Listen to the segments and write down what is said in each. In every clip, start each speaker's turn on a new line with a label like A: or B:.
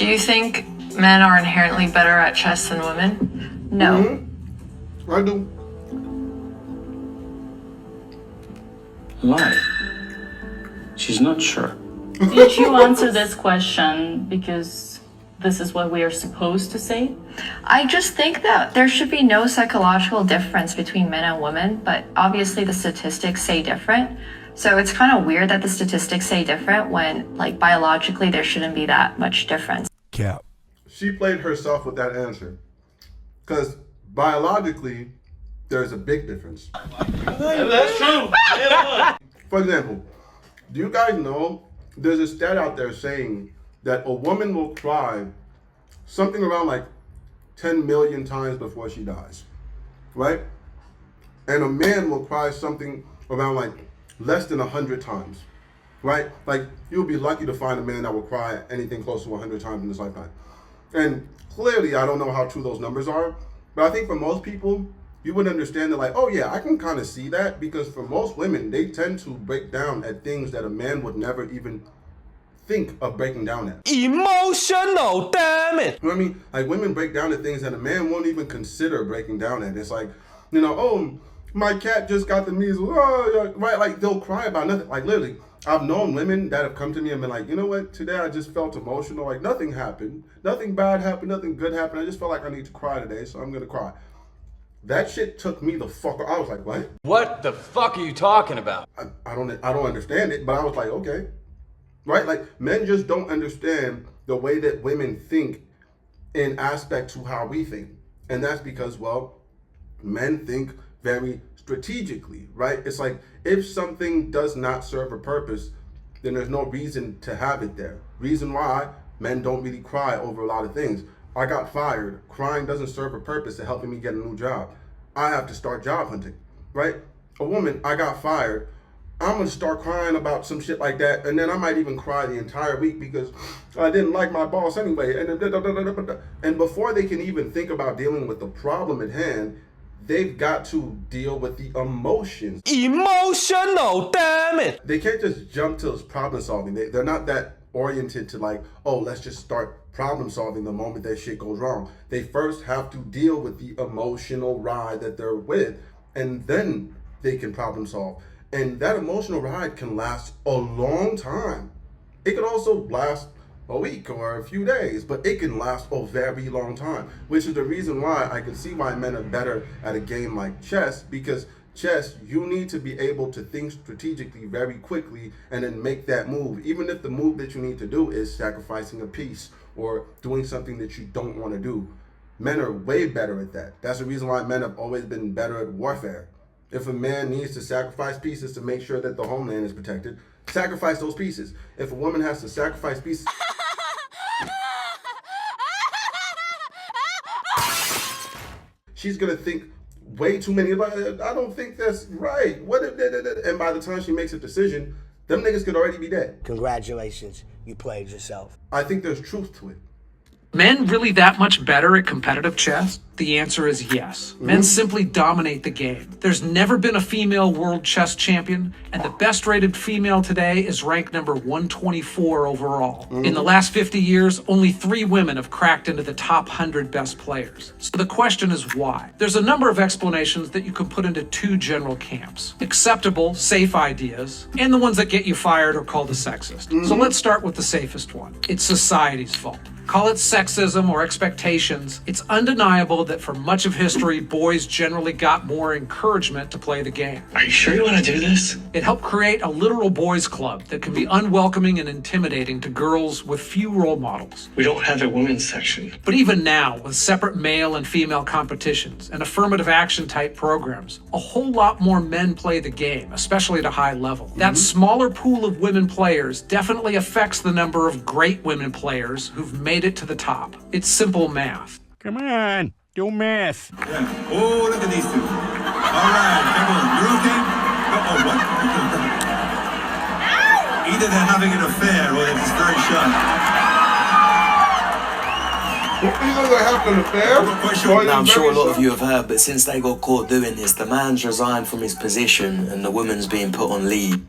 A: Do you think men are inherently better at chess than women? No.
B: Mm-hmm. I do.
C: Why? She's not sure.
D: Did you answer this question because this is what we are supposed to say?
A: I just think that there should be no psychological difference between men and women, but obviously the statistics say different. So it's kind of weird that the statistics say different when, like, biologically there shouldn't be that much difference.
E: Cap.
B: She played herself with that answer. Because biologically, there's a big difference.
F: That's true.
B: For example, do you guys know there's a stat out there saying that a woman will cry something around like 10 million times before she dies, right? And a man will cry something around like less than 100 times, right? Like, you'll be lucky to find a man that will cry anything close to 100 times in his lifetime. And clearly, I don't know how true those numbers are, but I think for most people, you would understand that, like, oh yeah, I can kind of see that, because for most women, they tend to break down at things that a man would never even think of breaking down at.
F: Emotional, damn it.
B: You know what I mean? Like, women break down at things that a man won't even consider breaking down at. It's like, you know, oh, my cat just got the measles, oh, right? Like, they'll cry about nothing. Like, literally, I've known women that have come to me and been like, you know what, today I just felt emotional. Like, nothing happened. Nothing bad happened. Nothing good happened. I just felt like I need to cry today, so I'm going to cry. That shit took me the fuck. I was like, what?
F: What the fuck are you talking about?
B: I don't understand it, but I was like, okay. Right? Like, men just don't understand the way that women think in aspect to how we think. And that's because, well, men think very strategically, right? It's like, if something does not serve a purpose, then there's no reason to have it there. Reason why men don't really cry over a lot of things. I got fired. Crying doesn't serve a purpose to helping me get a new job. I have to start job hunting, right? A woman, I got fired. I'm gonna start crying about some shit like that, and then I might even cry the entire week because I didn't like my boss anyway. And before they can even think about dealing with the problem at hand, they've got to deal with the emotions.
F: Emotional, damn it.
B: They can't just jump to problem solving. They're not that oriented to, like, oh, let's just start problem solving the moment that shit goes wrong. They first have to deal with the emotional ride that they're with, and then they can problem solve. And that emotional ride can last a long time. It could also last a week or a few days, but it can last a very long time, which is the reason why I can see why men are better at a game like chess, because chess, you need to be able to think strategically very quickly and then make that move, even if the move that you need to do is sacrificing a piece or doing something that you don't want to do. Men are way better at that. That's the reason why men have always been better at warfare. If a man needs to sacrifice pieces to make sure that the homeland is protected, sacrifice those pieces. If a woman has to sacrifice pieces, she's gonna think way too many. I don't think that's right. What if? And by the time she makes a decision, them niggas could already be dead.
G: Congratulations, you played yourself.
B: I think there's truth to it.
H: Men really that much better at competitive chess? The answer is yes. Men simply dominate the game. There's never been a female world chess champion, and the best rated female today is ranked number 124 overall. In the last 50 years, only 3 women have cracked into the top 100 best players. So the question is why? There's a number of explanations that you can put into 2 general camps. Acceptable, safe ideas, and the ones that get you fired or called a sexist. So let's start with the safest one. It's society's fault. Call it sexism or expectations, it's undeniable that for much of history, boys generally got more encouragement to play the game.
C: Are you sure you want to do this?
H: It helped create a literal boys' club that can be unwelcoming and intimidating to girls with few role models.
C: We don't have a women's section.
H: But even now, with separate male and female competitions and affirmative action type programs, a whole lot more men play the game, especially at a high level. That smaller pool of women players definitely affects the number of great women players who've made it to the top. It's simple math.
E: Come on, do math.
I: Yeah. Oh, look at these two. All right, everyone, you're okay? Oh, what? Either they're having an affair or they're just very shy.
B: Either they're having an affair.
J: Now, I'm sure a lot of you have heard, but since they got caught doing this, the man's resigned from his position and the woman's being put on leave.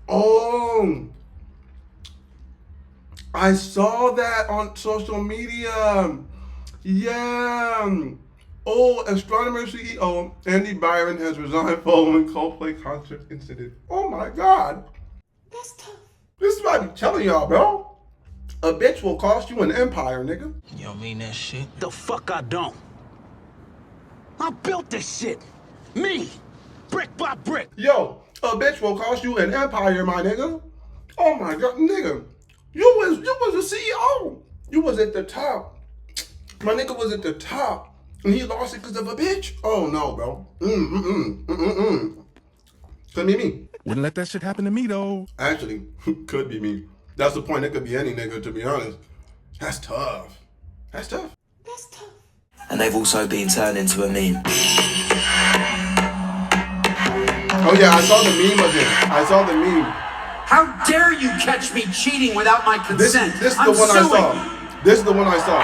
B: Oh. I saw that on social media. Yeah. Oh, astronomer CEO Andy Byron has resigned following Coldplay concert incident. Oh my God. That's tough. This is what I be telling y'all, bro. A bitch will cost you an empire, nigga.
F: You don't mean that shit? The fuck I don't. I built this shit. Me. Brick by brick.
B: Yo, a bitch will cost you an empire, my nigga. Oh my God, nigga. You was a CEO. You was at the top. My nigga was at the top. And he lost it because of a bitch? Oh no, bro. Could be me.
E: Wouldn't let that shit happen to me, though.
B: Actually, could be me. That's the point. It could be any nigga, to be honest. That's tough. That's tough. That's tough.
J: And they've also been turned into a meme.
B: Oh yeah, I saw the meme of him. I saw the meme.
F: How dare you catch me cheating without my consent?
B: This is the one I saw. This is the one I saw.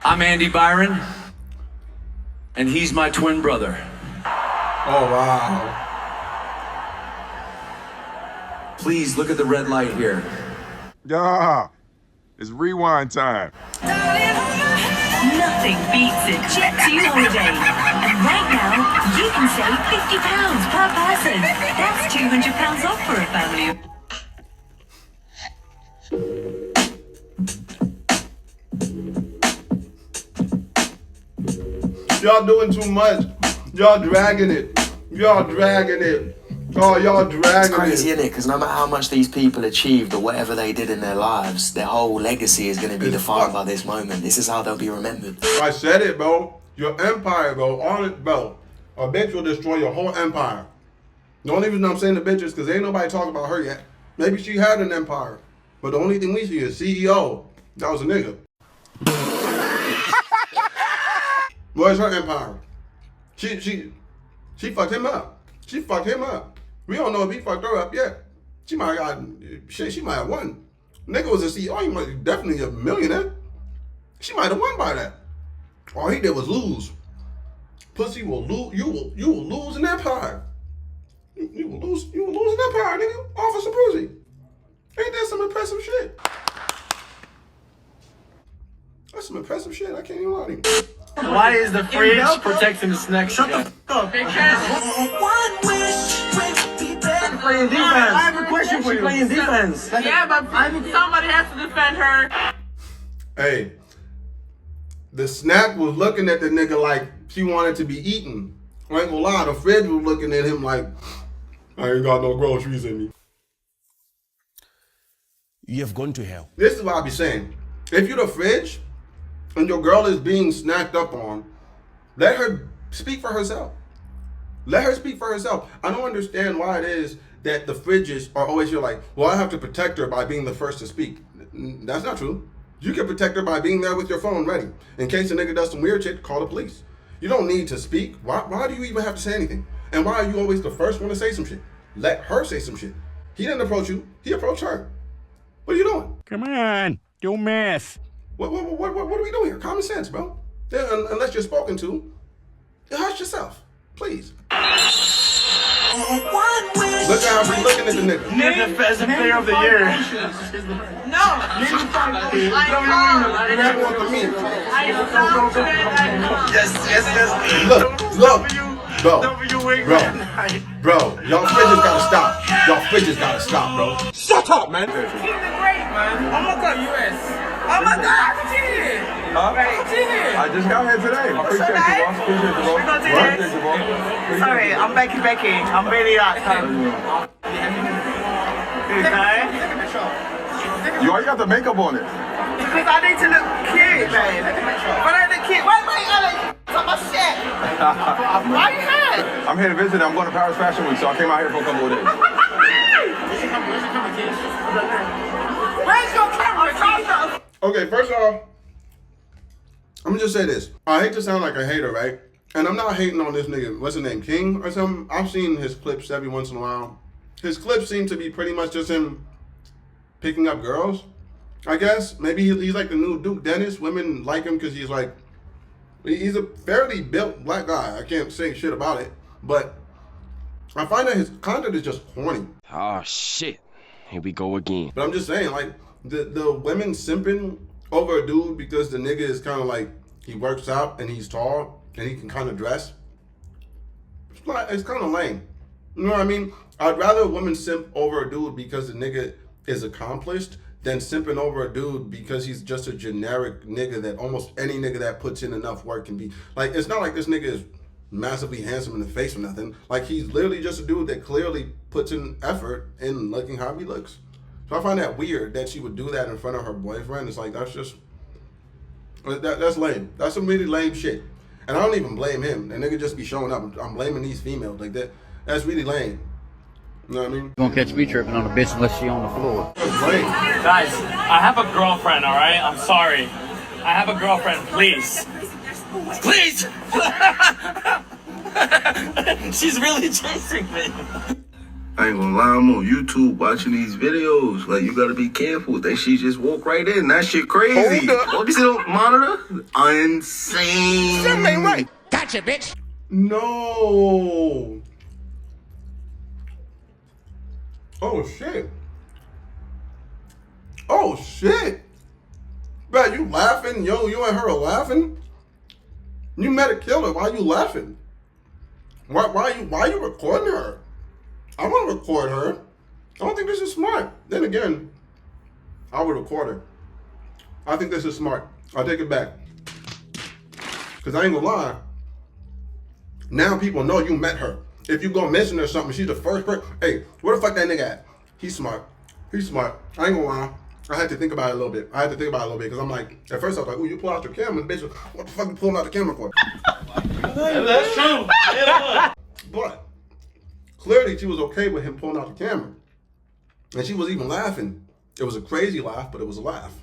F: I'm Andy Byron, and he's my twin brother.
B: Oh, wow.
F: Please look at the red light here.
E: Yeah, it's rewind time.
K: Nothing beats a Jet2 holiday. And right now, you can save £50 per person. That's £200 off for a family.
B: Y'all doing too much. Y'all dragging it. Y'all dragging it. Oh, y'all dragging
J: It's crazy,
B: it.
J: isn't it? Because no matter how much these people achieved or whatever they did in their lives, their whole legacy is going to be defined by this moment. This is how they'll be remembered.
B: I said it, bro. Your empire, bro. All it, bro. A bitch will destroy your whole empire. The only reason I'm saying the bitch is because ain't nobody talking about her yet. Maybe she had an empire. But the only thing we see is CEO. That was a nigga. Where's her empire? She fucked him up. She fucked him up. We don't know if he fucked her up yet. She might have got shit. She might have won. Nigga was a CEO. He might definitely a millionaire. She might have won by that. All he did was lose. Pussy will lose. You will lose an empire. You will lose an empire, nigga. Off of some pussy. Ain't that some impressive shit? That's some impressive shit. I can't even lie to you.
F: Why is the fridge protecting the snack? Shut the fuck up. Playing defense. I have a question for you. Playing defense.
D: Yeah, but somebody has to defend her.
B: Hey, the snack was looking at the nigga like she wanted to be eaten. I ain't gonna lie, the fridge was looking at him like, I ain't got no groceries in me.
G: You have gone to hell.
B: This is what I be saying. If you're the fridge and your girl is being snacked up on, let her speak for herself. Let her speak for herself. I don't understand why it is that the fridges are always feel like, well, I have to protect her by being the first to speak. That's not true. You can protect her by being there with your phone ready. In case a nigga does some weird shit, call the police. You don't need to speak. Why do you even have to say anything? And why are you always the first one to say some shit? Let her say some shit. He didn't approach you. He approached her. What are you doing?
E: Come on, do math.
B: What are we doing here? Common sense, bro. Unless you're spoken to, hush yourself, please. Look how she's looking at the nigga.
F: Nigga as a player of the year.
D: No.
B: Look, bro, y'all fridges gotta stop. Y'all fridges gotta stop, bro.
F: Shut up, man.
D: He's the great, man. Oh my God, US. Oh my God, I'm cheating.
F: Huh?
D: Cheating.
F: I just got here today. Appreciate you, boss. Appreciate you, boss. Appreciate you, boss.
D: Sorry, I'm Becky. I'm really like.
F: You already got the makeup on it.
D: Because I need to look cute, babe. But I look cute. Wait, Alex. Stop my shit. Why are you here?
F: I'm here to visit. I'm going to Paris Fashion Week, so I came out here for a couple of days.
D: Where's your camera?
B: Okay, first off, I'm gonna just say this. I hate to sound like a hater, right? And I'm not hating on this nigga. What's his name? King or something? I've seen his clips every once in a while. His clips seem to be pretty much just him picking up girls, I guess. Maybe he's like the new Duke Dennis. Women like him because he's a fairly built black guy. I can't say shit about it. But I find that his content is just corny.
L: Oh shit. Here we go again.
B: But I'm just saying, like, the women simping over a dude because the nigga is kind of like, he works out and he's tall and he can kind of dress. It's kind of lame. You know what I mean? I'd rather a woman simp over a dude because the nigga is accomplished than simping over a dude because he's just a generic nigga that almost any nigga that puts in enough work can be. Like, it's not like this nigga is massively handsome in the face or nothing. Like, he's literally just a dude that clearly puts in effort in looking how he looks. So I find that weird that she would do that in front of her boyfriend. It's like, that's lame. That's some really lame shit. And I don't even blame him. The nigga just be showing up. I'm blaming these females. Like, that's really lame. You know what I mean?
M: You're gonna catch me tripping on a bitch unless she on the floor.
B: That's lame.
N: Guys, I have a girlfriend, alright? I'm sorry. I have a girlfriend, please. Please! She's really chasing me.
O: I ain't gonna lie, I'm on YouTube watching these videos. Like, you gotta be careful. They she just walk right in. That shit crazy.
I: Hold up.
O: What is it on monitor? Insane.
I: Something ain't right. Gotcha, bitch.
B: No. Oh shit. Oh shit. Bro, you laughing? Yo, you and her are laughing? You met a killer. Why you laughing? Why you recording her? I want to record her. I don't think this is smart. Then again, I would record her. I think this is smart. I'll take it back. Because I ain't gonna lie. Now people know you met her. If you go missing or something, she's the first person. Hey, where the fuck that nigga at? He's smart. He's smart. I ain't gonna lie. I had to think about it a little bit. Because I'm like, at first I was like, ooh, you pull out your camera. Bitch, what the fuck you pulling out the camera for?
N: That's true.
B: But clearly she was okay with him pulling out the camera. And she was even laughing. It was a crazy laugh, but it was a laugh.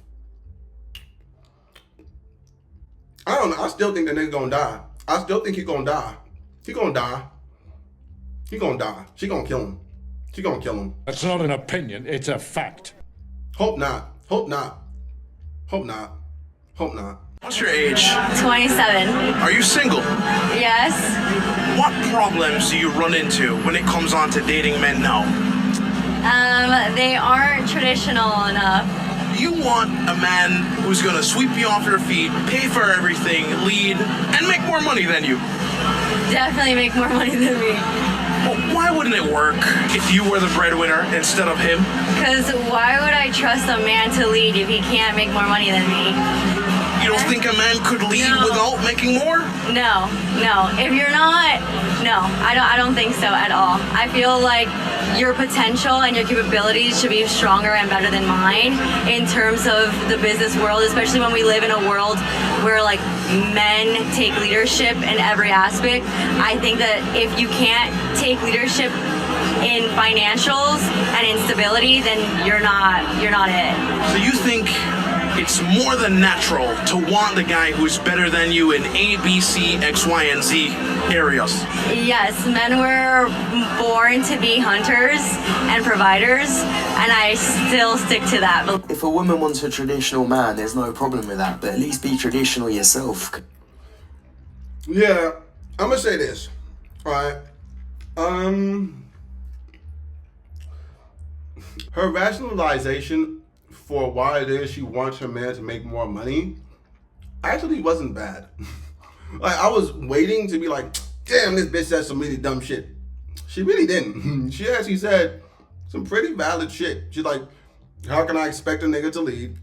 B: I don't know. I still think the nigga gonna die. I still think he gonna die. He gonna die. He gonna die. She gonna kill him. She gonna kill him.
P: That's not an opinion, it's a fact.
B: Hope not. Hope not. Hope not. Hope not.
D: What's your age?
K: 27.
D: Are you single?
K: Yes.
D: What problems do you run into when it comes on to dating men now?
K: They aren't traditional enough.
D: You want a man who's gonna sweep you off your feet, pay for everything, lead, and make more money than you.
K: Definitely make more money than me.
D: Well, why wouldn't it work if you were the breadwinner instead of him?
K: Because why would I trust a man to lead if he can't make more money than me?
D: You don't think a man could lead without making more?
K: No. If you're not, no, I don't think so at all. I feel like your potential and your capabilities should be stronger and better than mine in terms of the business world, especially when we live in a world where like men take leadership in every aspect. I think that if you can't take leadership in financials and in stability, then you're not it.
D: So you think it's more than natural to want the guy who's better than you in A, B, C, X, Y, and Z areas?
K: Yes, men were born to be hunters and providers, and I still stick to that.
J: If a woman wants a traditional man, there's no problem with that, but at least be traditional yourself.
B: Yeah, I'm gonna say this. All right. Her rationalization for why it is she wants her man to make more money actually wasn't bad. Like, I was waiting to be like, damn, this bitch said some really dumb shit. She really didn't. She actually said some pretty valid shit. She's like, how can I expect a nigga to lead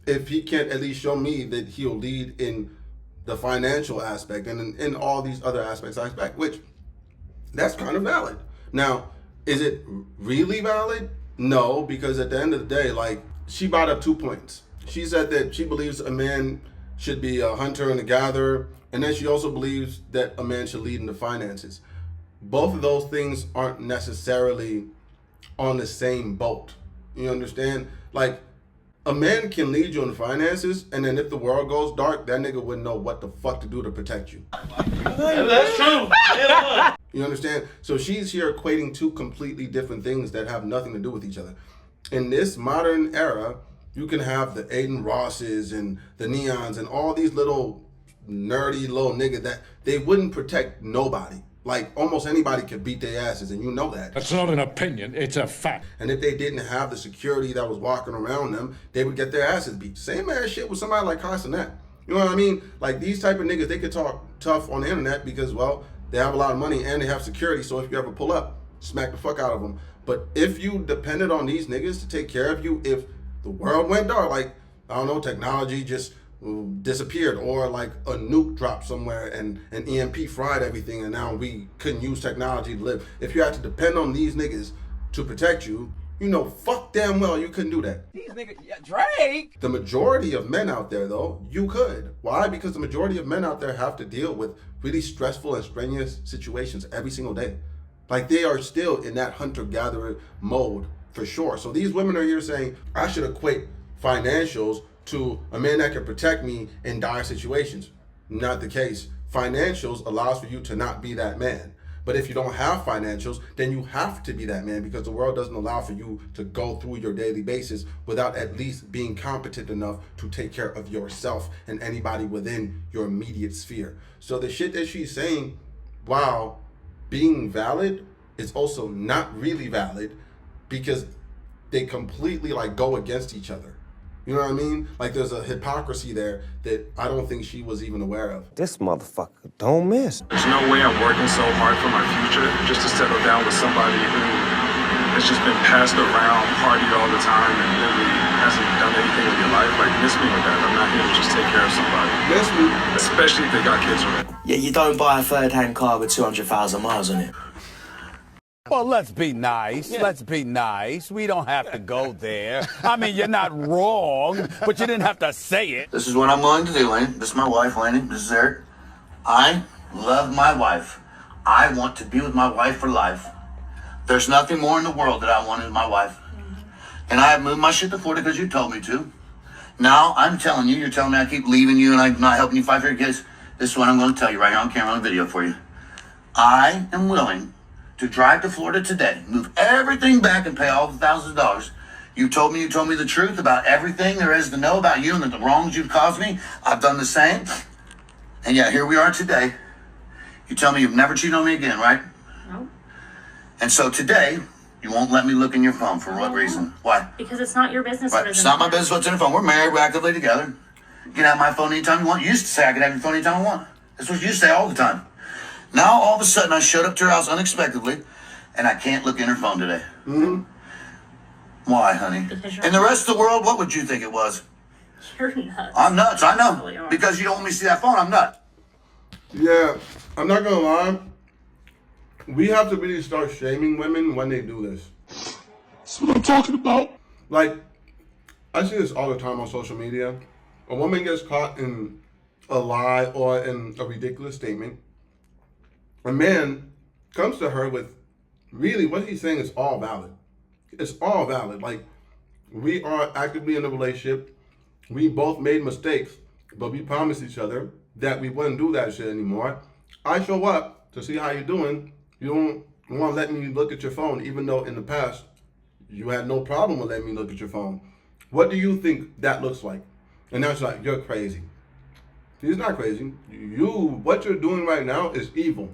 B: if he can't at least show me that he'll lead in the financial aspect and in all these other aspects I expect, which that's kind of valid. Now, is it really valid? No, because at the end of the day, like, she brought up 2 points. She said that she believes a man should be a hunter and a gatherer, and then she also believes that a man should lead in the finances. Both of those things aren't necessarily on the same boat. You understand? Like, a man can lead you in the finances, and then if the world goes dark, that nigga wouldn't know what the fuck to do to protect you.
N: That's true.
B: You understand? So she's here equating two completely different things that have nothing to do with each other. In this modern era, you can have the Aiden Rosses and the Neons and all these little nerdy little niggas that they wouldn't protect nobody. Like, almost anybody could beat their asses, and you know that.
P: That's not an opinion, it's a fact.
B: And if they didn't have the security that was walking around them, they would get their asses beat. Same ass shit with somebody like Castanet. You know what I mean? Like, these type of niggas, they could talk tough on the internet because, well, they have a lot of money and they have security, so if you ever pull up, smack the fuck out of them. But if you depended on these niggas to take care of you, if the world went dark, like, I don't know, technology just disappeared, or like a nuke dropped somewhere and an EMP fried everything and now we couldn't use technology to live. If you had to depend on these niggas to protect you, you know fuck damn well you couldn't do that.
D: These niggas, yeah, Drake.
B: The majority of men out there though, you could. Why? Because the majority of men out there have to deal with really stressful and strenuous situations every single day. Like, they are still in that hunter-gatherer mode for sure. So these women are here saying, I should equate financials to a man that can protect me in dire situations. Not the case. Financials allows for you to not be that man. But if you don't have financials, then you have to be that man, because the world doesn't allow for you to go through your daily basis without at least being competent enough to take care of yourself and anybody within your immediate sphere. So the shit that she's saying, while being valid, is also not really valid, because they completely like go against each other. You know what I mean? Like, there's a hypocrisy there that I don't think she was even aware of.
L: This motherfucker don't miss.
C: There's no way I'm working so hard for my future just to settle down with somebody who has just been passed around, partied all the time, and really hasn't done anything with your life. Like, miss me with that. I'm not here to just take care of somebody.
B: Miss me?
C: Especially if they got kids already.
J: Yeah, you don't buy a third-hand car with 200,000 miles on it.
F: Well, let's be nice. Let's be nice. We don't have to go there. I mean, you're not wrong, but you didn't have to say it.
O: This is what I'm willing to do, Laney. This is my wife, Laney. This is Eric. I love my wife. I want to be with my wife for life. There's nothing more in the world that I want than my wife. And I have moved my shit to Florida because you told me to. Now, I'm telling you, you're telling me I keep leaving you and I'm not helping you fight for your kids. This is what I'm going to tell you right here on camera on video for you. I am willing to drive to Florida today, move everything back and pay all the thousands of dollars. You told me the truth about everything there is to know about you and the wrongs you've caused me. I've done the same. And yeah, here we are today. You tell me you've never cheated on me again, right?
K: No.
O: And so today, you won't let me look in your phone. For what reason? Why?
K: Because it's not your business.
O: Right. It's not my business what's in your phone. We're married. We're actively together. You can have my phone anytime you want. You used to say I could have your phone anytime I want. That's what you used to say all the time. Now, all of a sudden, I showed up to her house unexpectedly, and I can't look in her phone today.
B: Mm-hmm.
O: Why, honey? In the rest of the world, what would you think it was?
K: You're nuts.
O: I'm nuts, I know.
K: Really are.
O: Because you don't want me to see that phone, I'm nuts.
B: Yeah, I'm not gonna lie. We have to really start shaming women when they do this. That's what I'm talking about. Like, I see this all the time on social media. A woman gets caught in a lie or in a ridiculous statement. A man comes to her with, really, what he's saying is all valid. It's all valid. Like, we are actively in a relationship. We both made mistakes, but we promised each other that we wouldn't do that shit anymore. I show up to see how you're doing. You don't want to let me look at your phone, even though in the past you had no problem with letting me look at your phone. What do you think that looks like? And that's like, you're crazy. He's not crazy. What you're doing right now is evil.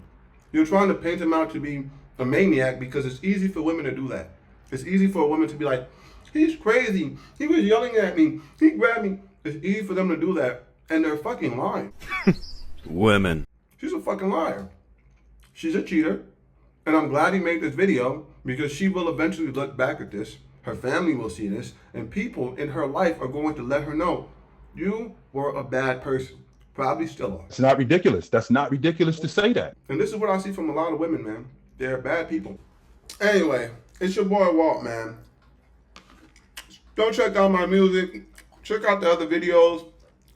B: You're trying to paint him out to be a maniac because it's easy for women to do that. It's easy for a woman to be like, he's crazy. He was yelling at me. He grabbed me. It's easy for them to do that. And they're fucking lying.
L: Women.
B: She's a fucking liar. She's a cheater. And I'm glad he made this video because she will eventually look back at this. Her family will see this. And people in her life are going to let her know, you were a bad person. Probably still are.
E: It's not ridiculous. That's not ridiculous to say that.
B: And this is what I see from a lot of women, man. They're bad people. Anyway, it's your boy Walt, man. Go check out my music. Check out the other videos.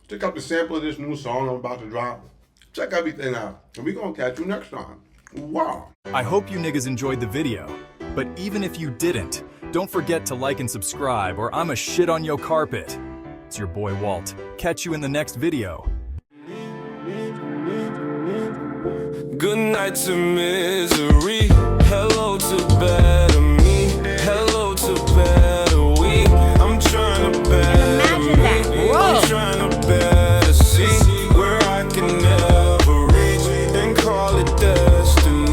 B: Check out the sample of this new song I'm about to drop. Check everything out. And we're going to catch you next time. Wow.
Q: I hope you niggas enjoyed the video. But even if you didn't, don't forget to like and subscribe or I'ma shit on your carpet. It's your boy Walt. Catch you in the next video.
R: Good night to misery. Hello to better me. Hello to better we. I'm trying to better me. I'm trying to better see where I can never reach and call it destiny.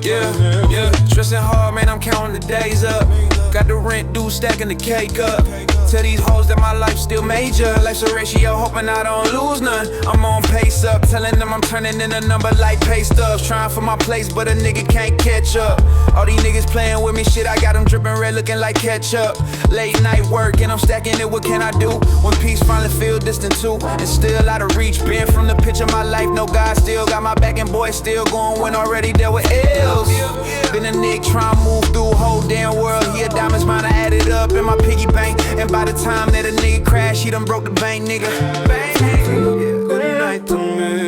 R: Yeah. Stressing hard, man, I'm counting the days up. Got the rent due, stacking the cake up. Tell these hoes that my life still major. Life's a ratio, hoping I don't lose none. I'm on pace up, telling them I'm turning in a number like pay stubs. Trying for my place, but a nigga can't catch up. All these niggas playing with me, shit, I got them dripping red, looking like ketchup. Late night work, and I'm stacking it, what can I do? When peace finally feel distant too, and still out of reach. Been from the pitch of my life, no God still got my back, and boy, still going when already dealt with L's. Been a nigga trying to move through the whole damn world. He a diamonds mine, I added up in my piggy bank. And by the time that a nigga crash, he done broke the bank, nigga. Good night to me.